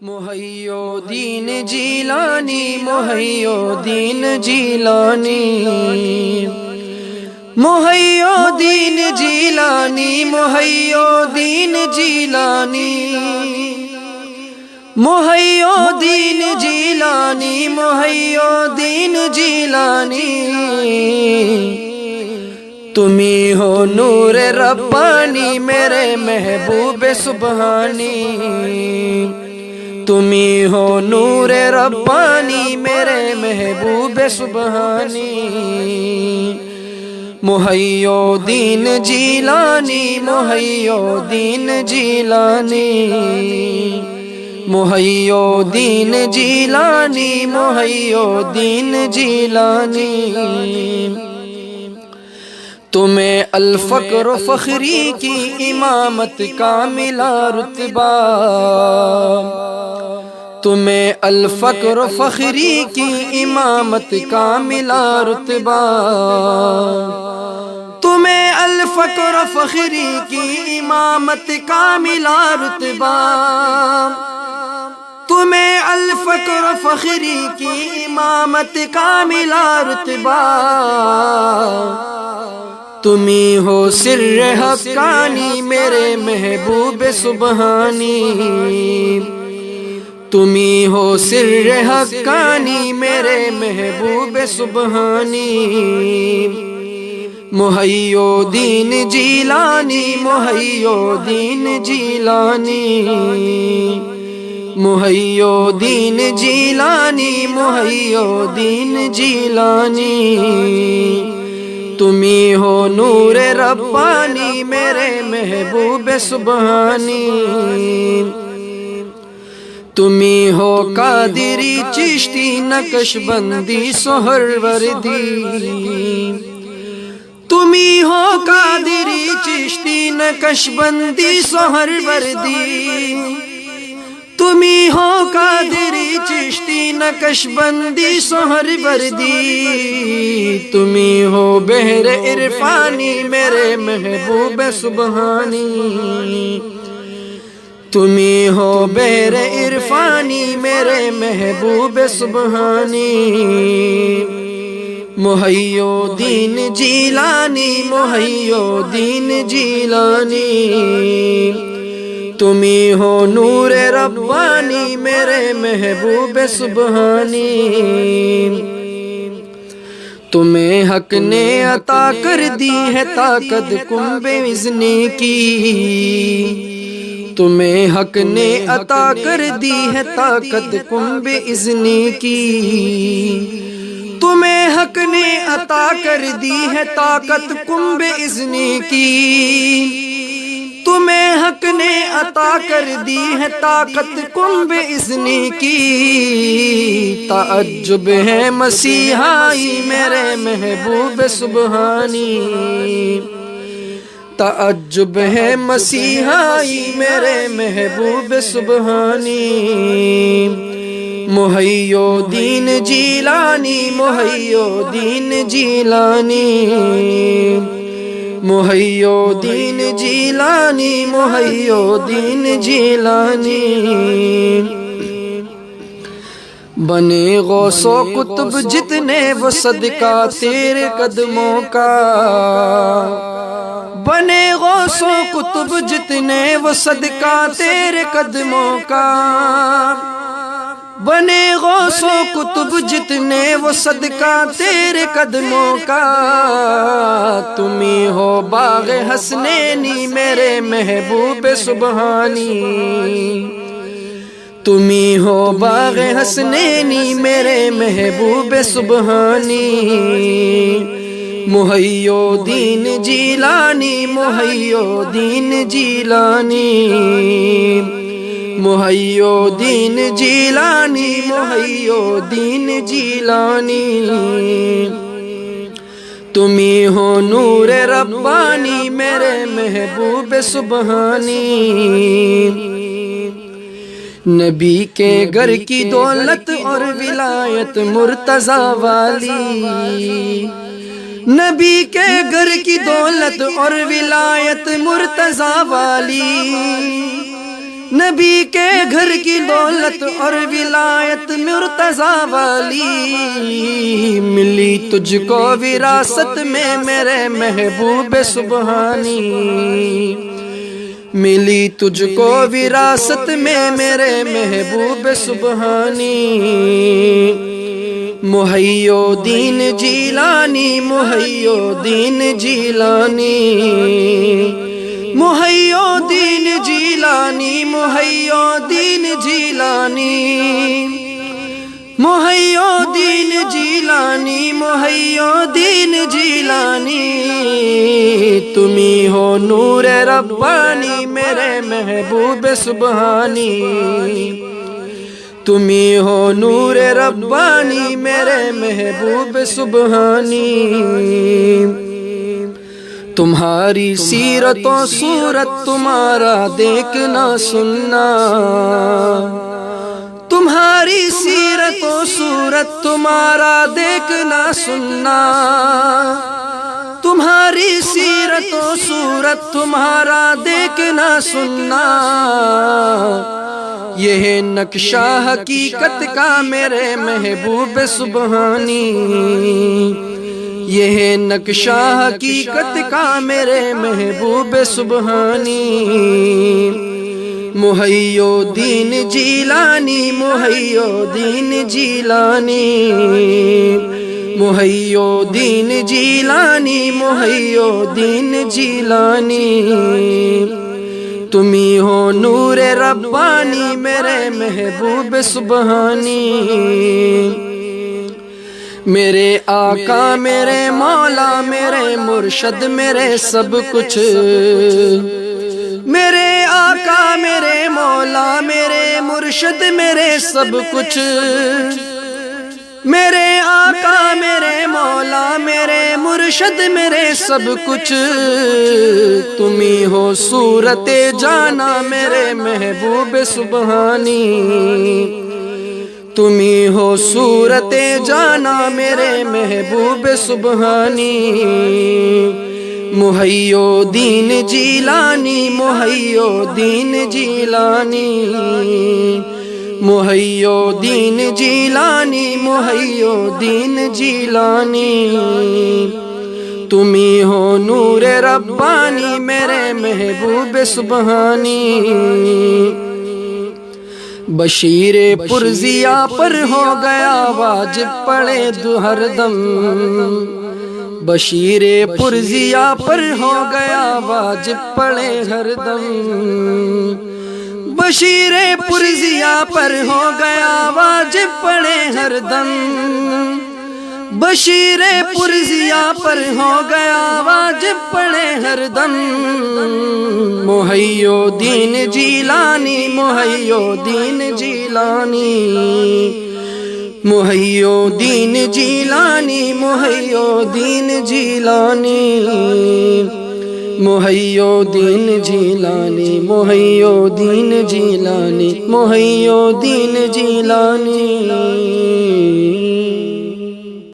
محی الدین جیلانی محی الدین جیلانی محی الدین جیلانی محی الدین جیلانی محی الدین جیلانی محی الدین جیلانی تمہیں ہو نور ربانی میرے محبوب سبحانی تمہیں ہو نور ربانی میرے محبوب سبحانی محی الدین جیلانی محی الدین جیلانی محی الدین جیلانی محی الدین جیلانی تمہیں الفقر و فخری کی امامت کا ملا رتبہ تمہیں الفقر و فخری کی امامت کا ملا رتبہ تمہیں الفقر و فخری کی امامت کا ملا رتبہ تمہیں الفقر و فخری کی امامت کا ملا رتبہ تمہیں ہو سر حقانی میرے محبوب سبحانی تمہیں ہو سر حقانی میرے محبوب سبحانی محی الدین جیلانی محی الدین جیلانی محی الدین جیلانی محی الدین جیلانی تمہیں ہو نور ربانی میرے محبوب سبحانی تمہیں ہو قادری چشتی نقشبندی سہروردی تمہیں ہو قادری چشتی نقشبندی سہروردی تمہیں ہو قادری چشتی نقشبندی سہروردی تمہیں ہو بحر عرفانی میرے محبوب سبحانی تمہیں ہو بحر عرفانی میرے محبوب سبحانی محی الدین جیلانی محی الدین جیلانی تمہیں ہو نور ربانی میرے محبوب سبحانی تمہیں حق نے عطا کر دی ہے طاقت کنب اذن کی تمہیں حق نے عطا کر دی ہے طاقت کنب اذن کی تمہیں حق نے عطا کر دی ہے طاقت کنب اذن کی تمہیں حق نے عطا کر دی ہے طاقت کنب اذن کی تعجب ہے مسیحائی میرے محبوب سبحانی تعجب ہے مسیحائی میرے محبوب سبحانی محی الدین جیلانی محی الدین جیلانی محی الدین جیلانی محی الدین جیلانی بنے غوث و قطب جتنے وہ صدقہ تیرے قدموں کا بنے غوث و قطب جتنے وہ صدقہ تیرے قدموں کا بنے غوث و قطب جتنے وہ صدقہ تیرے قدموں کا تمہیں ہو باغ حسنینی میرے محبوب سبحانی تمہیں ہو باغ حسنینی میرے محبوب سبحانی محی الدین جیلانی محی الدین جیلانی محی الدین جیلانی محی الدین جیلانی تمہیں ہو نور ربانی میرے محبوب سبحانی نبی کے گھر کی دولت اور ولایت مرتضی والی نبی کے گھر کی دولت اور ولایت مرتضی والی نبی کے گھر کی دولت اور ولایت مرتضی والی، ملی تجھ کو وراثت میں میرے محبوب سبحانی، ملی تجھ کو وراثت میں میرے محبوب سبحانی۔ محی الدین جیلانی، محی الدین جیلانی، محی الدین جیلانی، محی الدین جیلانی، محی الدین جیلانی، محی الدین جیلانی۔ تمہیں ہو نور ربانی میرے محبوب سبحانی، تمہیں ہو نور ربانی میرے محبوب سبحانی۔ تمہاری سیرت و صورت تمہارا دیکھنا سننا، تمہاری سیرت و صورت تمہارا دیکھنا سننا، تمہاری سیرت و صورت تمہارا دیکھنا سننا۔ یہ نقشہ حقیقت کا میرے محبوب سبحانی، یہ نقشہ حقیقت کا میرے محبوب سبحانی۔ محی الدین جیلانی، محی الدین جیلانی، محی الدین جیلانی، محی الدین جیلانی۔ تمہیں ہو نور ربانی میرے محبوب سبحانی۔ میرے آقا میرے مولا میرے مرشد میرے سب کچھ، میرے آقا میرے مولا میرے مرشد میرے سب کچھ، میرے آقا میرے مولا میرے مرشد میرے سب کچھ۔ تمہیں ہو صورت جانا میرے محبوب سبحانی، تمہیں ہو صورت جانا میرے محبوب سبحانی۔ محی الدین جیلانی، محی الدین جیلانی، محی الدین جیلانی، محی الدین جیلانی۔ تمہیں ہو نور ربانی میرے محبوب سبحانی۔ بشیر پرزیا پر ہو گیا واجب پڑے ہر دم، بشیر پرزیا پر ہو گیا واجب پڑے ہر دم، بشیر پرزیا پر ہو گیا واجب پڑے ہر دم، بشیر پرزیا پر ہو گیا واجب پڑے ہر دم۔ محی الدین جیلانی، محی الدین جیلانی، محی الدین جیلانی، محی الدین جیلانی، محی الدین جیلانی، محی الدین جیلانی، محی الدین جیلانی۔